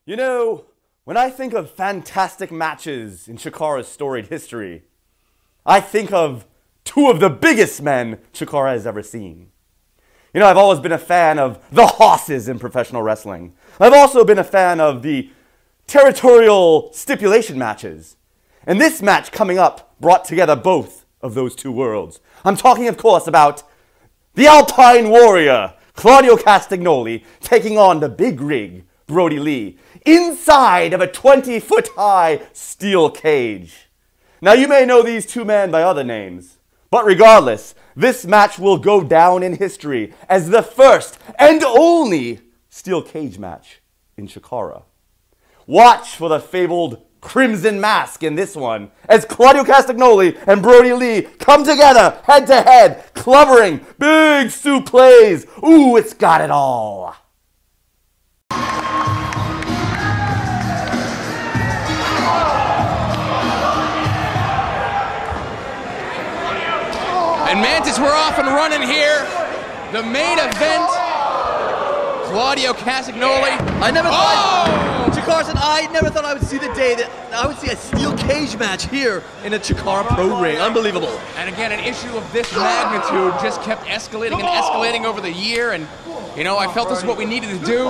You know, when I think of fantastic matches in CHIKARA's storied history, I think of two of the biggest men CHIKARA has ever seen. You know, I've always been a fan of the hosses in professional wrestling. I've also been a fan of the territorial stipulation matches. And this match coming up brought together both of those two worlds. I'm talking, of course, about the Alpine Warrior, Claudio Castagnoli, taking on the big rig, Brodie Lee, inside of a 20-foot-high steel cage. Now, you may know these two men by other names, but regardless, this match will go down in history as the first and only steel cage match in CHIKARA. Watch for the fabled Crimson Mask in this one, as Claudio Castagnoli and Brodie Lee come together head-to-head, clovering, big suplees. Ooh, it's got it all. And Mantis, we're off and running here. The main event, Claudio Castagnoli. I never thought, Carson, I never thought I would see the day that I would see a steel cage match here in a CHIKARA Pro ring. Unbelievable. And again, an issue of this magnitude just kept escalating and escalating over the year. And, you know, I felt this is what we needed to do.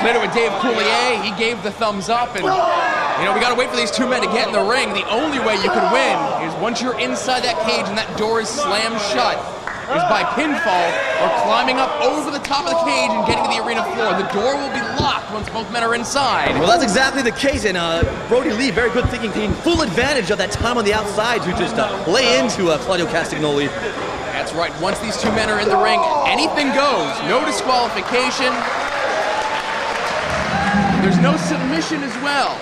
Cleared it with Dave Coulier. He gave the thumbs up. And, you know, we got to wait for these two men to get in the ring. The only way you can win is once you're inside that cage and that door is slammed shut, is by pinfall or climbing up over the top of the cage and getting to the arena floor. The door will be locked once both men are inside. Well, that's exactly the case, and Brodie Lee, very good thinking, taking full advantage of that time on the outside to just lay into Claudio Castagnoli. That's right. Once these two men are in the ring, anything goes. No disqualification. There's no submission as well.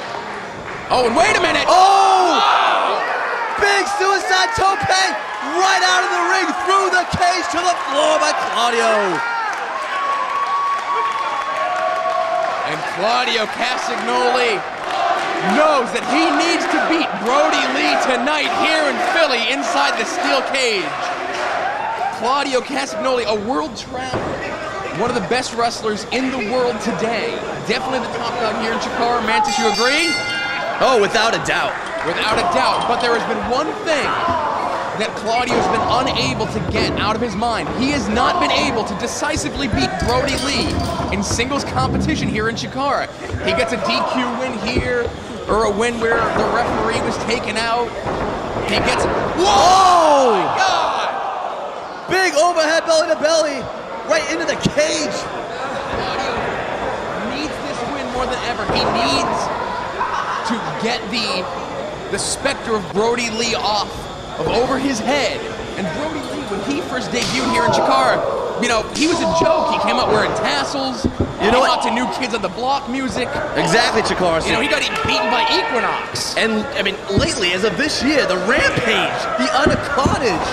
Oh, and wait a minute! Oh! Big suicide tope right out of the ring, through the cage to the floor by Claudio. And Claudio Castagnoli knows that he needs to beat Brodie Lee tonight here in Philly inside the steel cage. Claudio Castagnoli, a world traveler, one of the best wrestlers in the world today. Definitely the top dog here in CHIKARA. Mantis, you agree? Oh, without a doubt. Without a doubt. But there has been one thing that Claudio has been unable to get out of his mind. He has not been able to decisively beat Brodie Lee in singles competition here in CHIKARA. He gets a DQ win here, or a win where the referee was taken out. He gets... Whoa! Oh my God! Big overhead belly to belly, right into the cage. Claudio needs this win more than ever. He needs to get the specter of Brodie Lee off of over his head. And Brodie Lee, when he first debuted here in CHIKARA, you know, he was a joke. He came out wearing tassels. You know what? To New Kids on the Block music. Exactly, CHIKARA. You know, he got beaten by Equinox. And, I mean, lately, as of this year, the rampage, the anaconage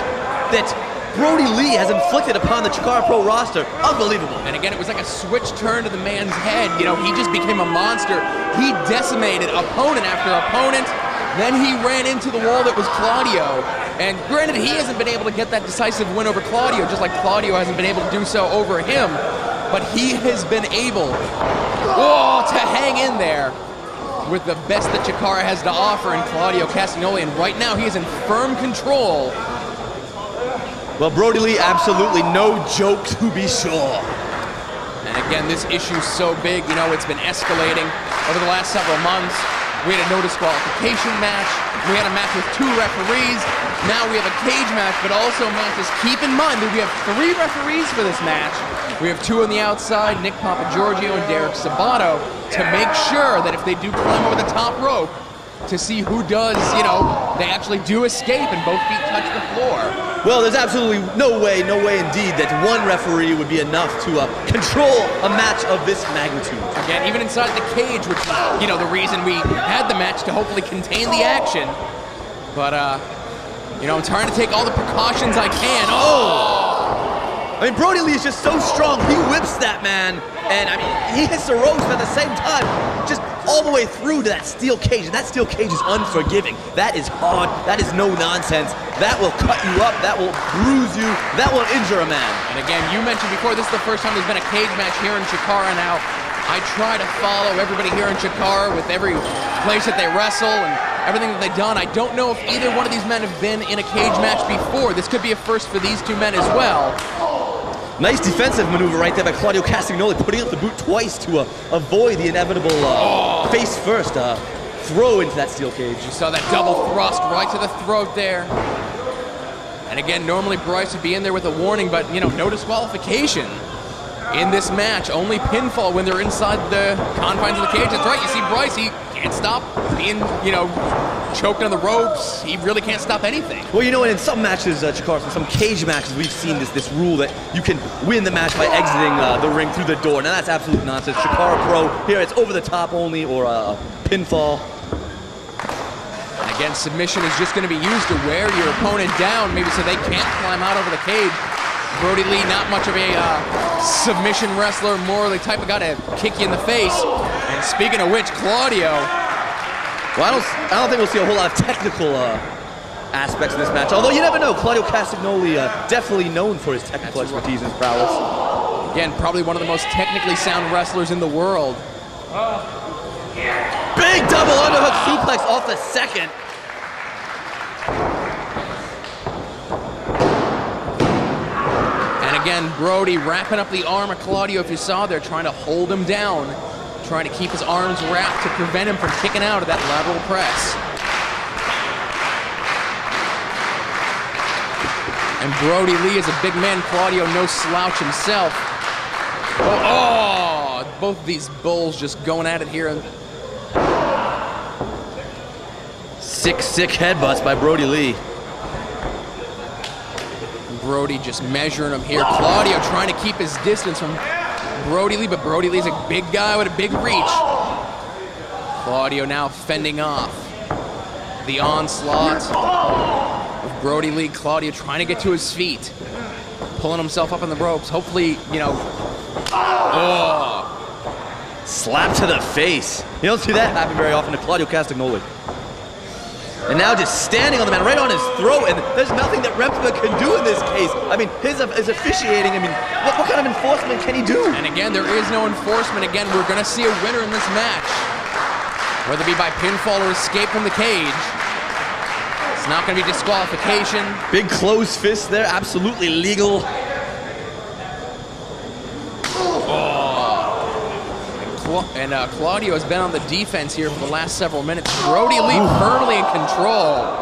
that Brodie Lee has inflicted upon the CHIKARA Pro roster, unbelievable. And again, it was like a switch turn to the man's head. You know, he just became a monster. He decimated opponent after opponent. Then he ran into the wall that was Claudio. And granted, he hasn't been able to get that decisive win over Claudio, just like Claudio hasn't been able to do so over him. But he has been able to hang in there with the best that CHIKARA has to offer in Claudio Castagnoli. And right now, he is in firm control. Well, Brodie Lee, absolutely no joke, to be sure. And again, this issue's so big, you know, it's been escalating over the last several months. We had a no disqualification match. We had a match with 2 referees. Now we have a cage match, but also, Mantis, keep in mind that we have 3 referees for this match. We have 2 on the outside, Nick Papagiorgio and Derek Sabato, to make sure that if they do climb over the top rope, to see who does, you know, they actually do escape and both feet touch the floor. Well, there's absolutely no way indeed that one referee would be enough to control a match of this magnitude. Again, even inside the cage, which is, you know, the reason we had the match, to hopefully contain the action. But, you know, I'm trying to take all the precautions I can. I mean, Brodie Lee is just so strong. He whips that man, and I mean, he hits the ropes, but at the same time, just all the way through to that steel cage. And that steel cage is unforgiving. That is hard. That is no nonsense. That will cut you up. That will bruise you. That will injure a man. And again, you mentioned before, this is the first time there's been a cage match here in CHIKARA now. I try to follow everybody here in CHIKARA with every place that they wrestle and everything that they've done. I don't know if either one of these men have been in a cage match before. This could be a first for these two men as well. Nice defensive maneuver right there by Claudio Castagnoli, putting up the boot twice to avoid the inevitable face-first throw into that steel cage. You saw that double thrust right to the throat there. And again, normally Bryce would be in there with a warning, but, you know, no disqualification in this match. Only pinfall when they're inside the confines of the cage. That's right, you see Bryce, he can't stop being, you know, choking on the ropes. He really can't stop anything. Well, you know, in some matches, CHIKARA, in some cage matches, we've seen this rule that you can win the match by exiting the ring through the door. Now, that's absolute nonsense. CHIKARA Pro, here it's over the top only, or a pinfall. And again, submission is just going to be used to wear your opponent down, maybe so they can't climb out over the cage. Brodie Lee, not much of a submission wrestler, more the type of guy to kick you in the face. And speaking of which, Claudio. Well, I don't think we'll see a whole lot of technical aspects of this match. Although you never know, Claudio Castagnoli definitely known for his technical expertise and his prowess. Again, probably one of the most technically sound wrestlers in the world. Big double underhook suplex off the second. And again, Brodie wrapping up the arm of Claudio, if you saw there, trying to hold him down, trying to keep his arms wrapped to prevent him from kicking out of that lateral press. And Brodie Lee is a big man. Claudio, no slouch himself. Oh, both of these bulls just going at it here. Sick headbutts by Brodie Lee. Brodie just measuring him here. Claudio trying to keep his distance from Brodie Lee, but Brodie Lee's a big guy with a big reach. Claudio now fending off the onslaught of Brodie Lee. Claudio trying to get to his feet, pulling himself up on the ropes. Hopefully, you know. Oh. Slap to the face. You don't see that happen very often to Claudio Castagnoli. And now just standing on the man, right on his throat, and there's nothing that Rempa can do in this case. I mean, his officiating, I mean, what kind of enforcement can he do? And again, there is no enforcement. Again, we're going to see a winner in this match. Whether it be by pinfall or escape from the cage. It's not going to be disqualification. Big closed fist there, absolutely legal. And Claudio has been on the defense here for the last several minutes. Brodie Lee firmly in control.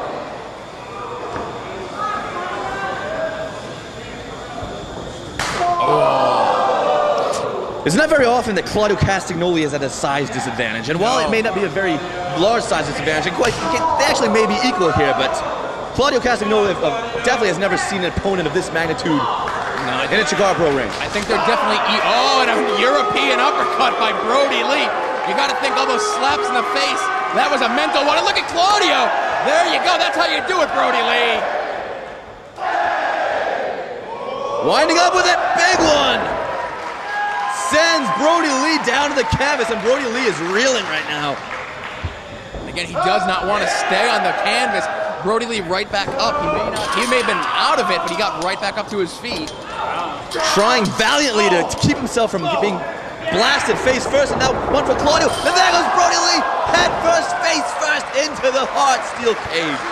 It's not very often that Claudio Castagnoli is at a size disadvantage. And while it may not be a very large size disadvantage, they actually may be equal here, but Claudio Castagnoli definitely has never seen an opponent of this magnitude in a CHIKARA Pro ring. I think they're definitely... Oh, and a European uppercut by Brodie Lee. You got to think all those slaps in the face. That was a mental one. And look at Claudio. There you go. That's how you do it, Brodie Lee. Winding up with it. Big one. Sends Brodie Lee down to the canvas, and Brodie Lee is reeling right now. And again, he does not want to stay on the canvas. Brodie Lee right back up. He may have been out of it, but he got right back up to his feet. Trying valiantly to keep himself from being blasted face first, and now one for Claudio. And there goes Brodie Lee, head first, face first, into the hard steel cage.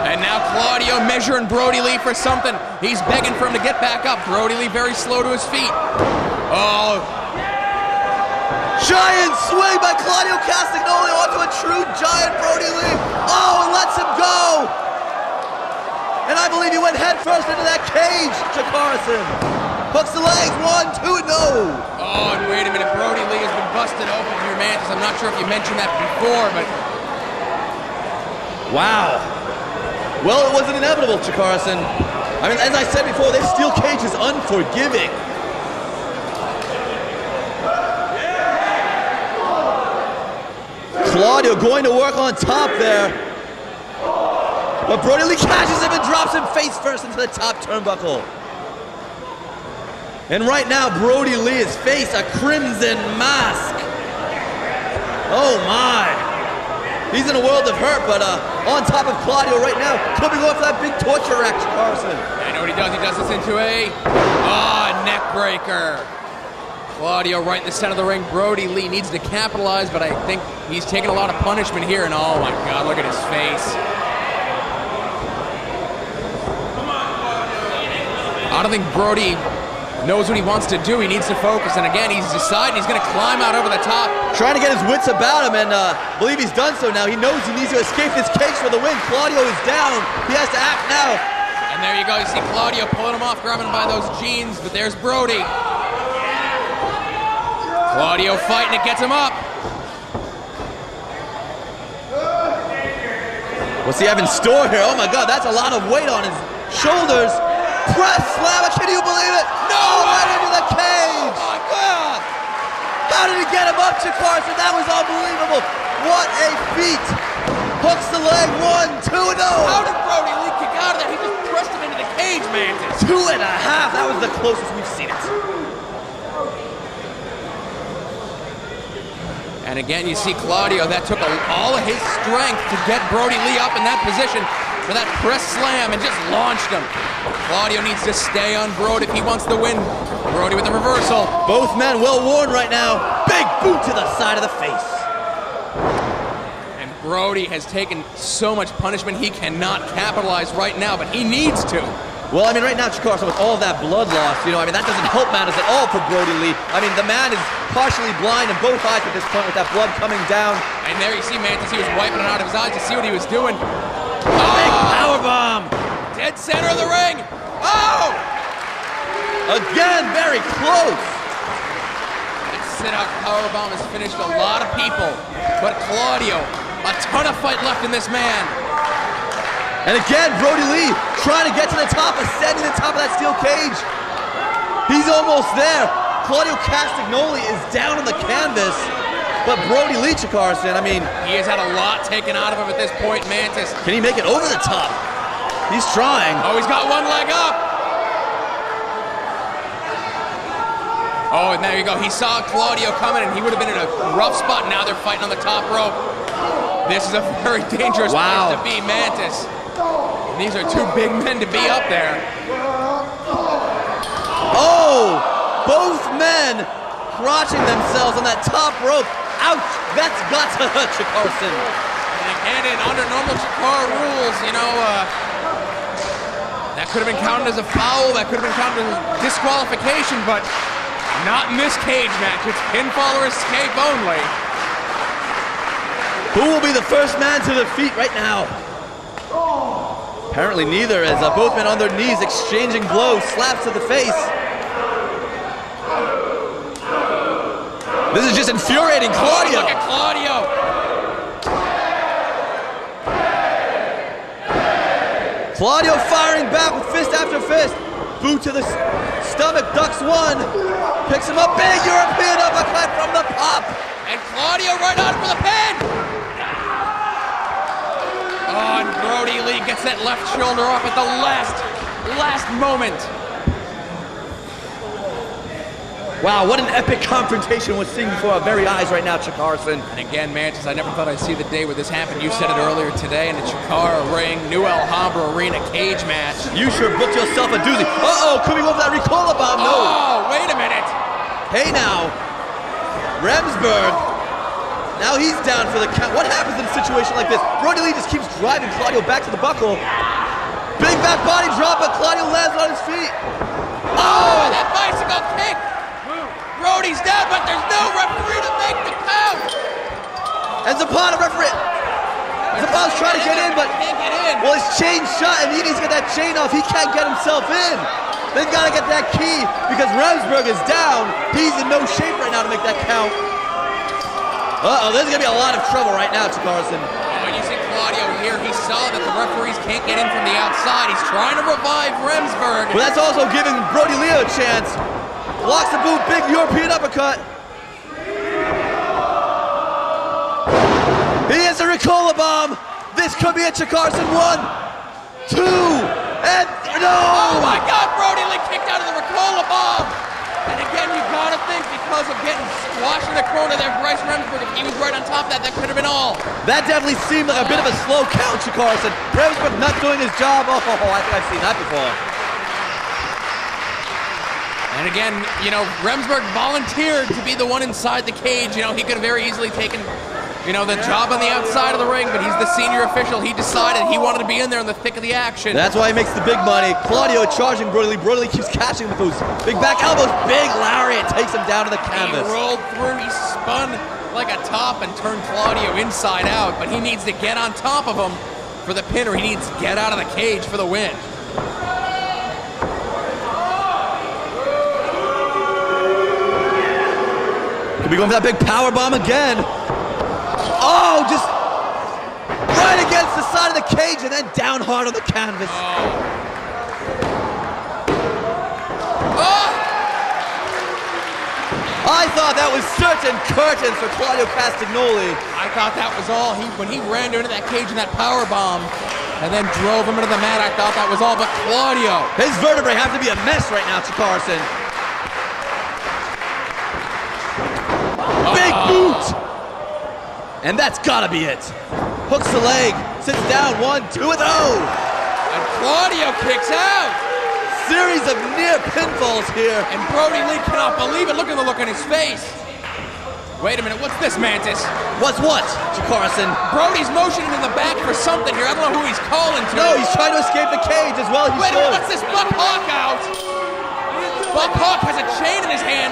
And now Claudio measuring Brodie Lee for something. He's begging for him to get back up. Brodie Lee very slow to his feet. Oh. Giant swing by Claudio Castagnoli onto a true giant Brodie Lee. Oh, and lets him go. And I believe he went head first into that cage, CHIKARA. Hooks the legs, 1, 2, and no. Oh, and wait a minute, Brodie Lee has been busted open here, Mantis. I'm not sure if you mentioned that before, but... Wow. Well, it wasn't inevitable, CHIKARA. I mean, as I said before, this steel cage is unforgiving. Claudio going to work on top there. But Brodie Lee catches him and drops him face first into the top turnbuckle. And right now, Brodie Lee has faced a crimson mask. Oh my. He's in a world of hurt, but on top of Claudio right now. Could be going for that big torture rack, Carson. I know what he does. He does this into a neck breaker. Claudio right in the center of the ring. Brodie Lee needs to capitalize, but I think he's taking a lot of punishment here. And oh my God, look at his face. I don't think Brodie knows what he wants to do. He needs to focus. And again, he's deciding he's going to climb out over the top. Trying to get his wits about him, and believe he's done so now. He knows he needs to escape this cage for the win. Claudio is down. He has to act now. And there you go. You see Claudio pulling him off, grabbing him by those jeans. But there's Brodie. Claudio fighting, it gets him up. What's he have in store here? Oh my God, that's a lot of weight on his shoulders. Press slam, can you believe it? No, right into the cage. Oh my God. How did he get him up, Carson? That was unbelievable. What a feat. Hooks the leg, 1, 2, no. How did Brodie Lee kick out of that? He just pressed him into the cage, man. 2.5, that was the closest we've seen it. And again, you see Claudio, that took all of his strength to get Brodie Lee up in that position for that press slam and just launched him. Claudio needs to stay on Brodie if he wants to win. Brodie with the reversal. Both men well worn right now. Big boot to the side of the face. And Brodie has taken so much punishment, he cannot capitalize right now, but he needs to. Well, I mean, right now, Chikarsa, with all of that blood loss, you know, I mean, that doesn't help matters at all for Brodie Lee. I mean, the man is partially blind in both eyes at this point with that blood coming down. And there you see Mantis, he was wiping it out of his eyes to see what he was doing. Big powerbomb! Dead center of the ring! Oh! Again, very close! That sit-out powerbomb has finished a lot of people, but Claudio, a ton of fight left in this man. And again, Brodie Lee trying to get to the top, ascending the top of that steel cage. He's almost there. Claudio Castagnoli is down on the canvas, but Brodie Lee, Carson, I mean... He has had a lot taken out of him at this point, Mantis. Can he make it over the top? He's trying. Oh, he's got one leg up. Oh, and there you go. He saw Claudio coming, and he would have been in a rough spot. Now they're fighting on the top rope. This is a very dangerous place to be, Mantis. These are two big men to be up there. Oh! Both men crotching themselves on that top rope. Ouch! That's got to hurt, Carson. And again, under normal Chikara rules, you know, that could have been counted as a foul, that could have been counted as a disqualification, but not in this cage match. It's pinfall or escape only. Who will be the first man to the feet right now? Apparently neither, as both men on their knees exchanging blows, slaps to the face. This is just infuriating Claudio. Oh, look at Claudio. Claudio firing back with fist after fist. Boot to the stomach, ducks one. Picks him up, big European uppercut from the pop. And Claudio right on for the pin. Oh, and Brodie Lee gets that left shoulder off at the last moment. Wow, what an epic confrontation we're seeing before our very eyes right now, Carson. And again, Mantis, I never thought I'd see the day where this happened. You said it earlier today in the CHIKARA ring, New Alhambra Arena cage match. You sure booked yourself a doozy. Uh-oh, could we go for that Ricola bomb? No. Oh, wait a minute. Hey now, Remsburg. Now he's down for the count. What happens in a situation like this? Brodie Lee just keeps driving Claudio back to the buckle. Big back body drop, but Claudio lands on his feet. Oh, that bicycle kick. Brodie's down, but there's no referee to make the count. And Zapata referee. Zapata's trying to get in, but can't get in. Well, his chain's shut, and he needs to get that chain off. He can't get himself in. They've got to get that key because Remsburg is down. He's in no shape right now to make that count. Uh-oh, there's going to be a lot of trouble right now, Carson. Oh, and you see Claudio here. He saw that the referees can't get in from the outside. He's trying to revive Remsburg. But that's also giving Brodie Lee a chance. Blocks the boot, big European uppercut. He hits a Ricola bomb. This could be a Carson. 1, 2, and no! Oh my God, Brodie Lee kicked out of the Ricola bomb. And again, you gotta think because because of getting squashed in the corner there, Bryce Remsburg. If he was right on top of that, that could have been all. That definitely seemed like a bit of a slow count, CHIKARA said. Remsburg not doing his job. Oh, I think I've seen that before. And again, you know, Remsburg volunteered to be the one inside the cage. You know, he could have very easily taken, you know, the job on the outside of the ring, but he's the senior official. He decided he wanted to be in there in the thick of the action. That's why he makes the big money. Claudio charging Brodie Lee. Brodie Lee keeps catching with those big back elbows. Big lariat takes him down to the canvas. He rolled through, he spun like a top and turned Claudio inside out, but he needs to get on top of him for the pin, or he needs to get out of the cage for the win. Could be going for that big power bomb again. Oh, just right against the side of the cage and then down hard on the canvas. Oh. I thought that was certain curtains for Claudio Castagnoli. I thought that was all. When he ran into that cage in that power bomb and then drove him into the mat, I thought that was all, but Claudio. His vertebrae have to be a mess right now, CHIKARA. Big boot! And that's gotta be it. Hooks the leg, sits down, 1, 2, and oh! And Claudio kicks out! Series of near pinfalls here. And Brodie Lee cannot believe it. Look at the look on his face. Wait a minute, what's this, Mantis? What's what, CHIKARA? Brodie's motioning in the back for something here. I don't know who he's calling to. No, he's trying to escape the cage as well. Wait a minute, what's this? Buck Hawk out! Buck Hawk has a chain in his hand,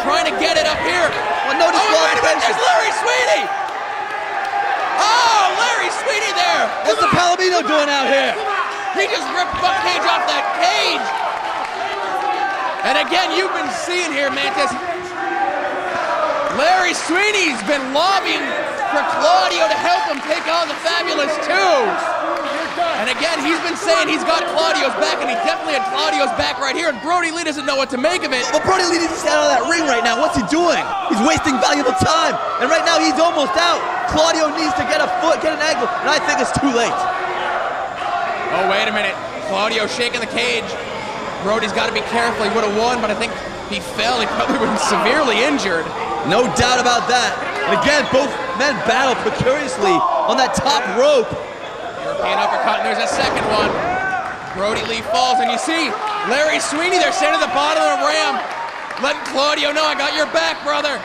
trying to get it up here. Well, no disqualification. Wait a minute, there's Larry Sweeney! Oh, Larry Sweeney there! What's the Palomino doing out here? He just ripped Buck Cage off that cage! And again, you've been seeing here, Mantis, Larry Sweeney's been lobbying for Claudio to help him take on the Fabulous 2. And again, he's been saying he's got Claudio's back, and he definitely had Claudio's back right here, and Brodie Lee doesn't know what to make of it. Well, Brodie Lee needs to stay out of that ring right now. What's he doing? He's wasting valuable time, and right now he's almost out. Claudio needs to get a foot, get an ankle, and I think it's too late. Oh, wait a minute. Claudio shaking the cage. Brodie's got to be careful. He would have won, but I think he fell. He probably would have been severely injured. No doubt about that. And again, both men battle precariously on that top rope. European uppercut, and there's a second one. Brodie Lee falls, and you see Larry Sweeney there standing at the bottom of the ramp, letting Claudio know, I got your back, brother.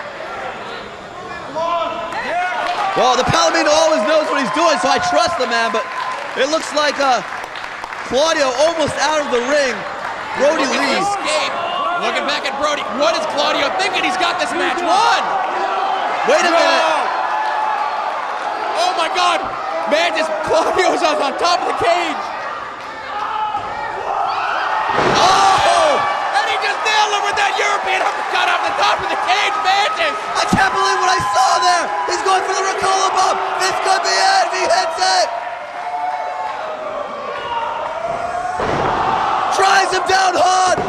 Well, the Palomino always knows what he's doing, so I trust the man, but it looks like Claudio almost out of the ring. Brodie Lee. Escape. Looking back at Brodie. What is Claudio thinking? He's got this match won. Wait a minute. Oh my God. Man, just Claudio's on top of the cage. Oh! And he just nailed him with that European uppercut off the top of the cage, Mantis. I can't believe what I saw there. He's going for the Ricola bomb. This could be it if he hits it. Tries him down hard.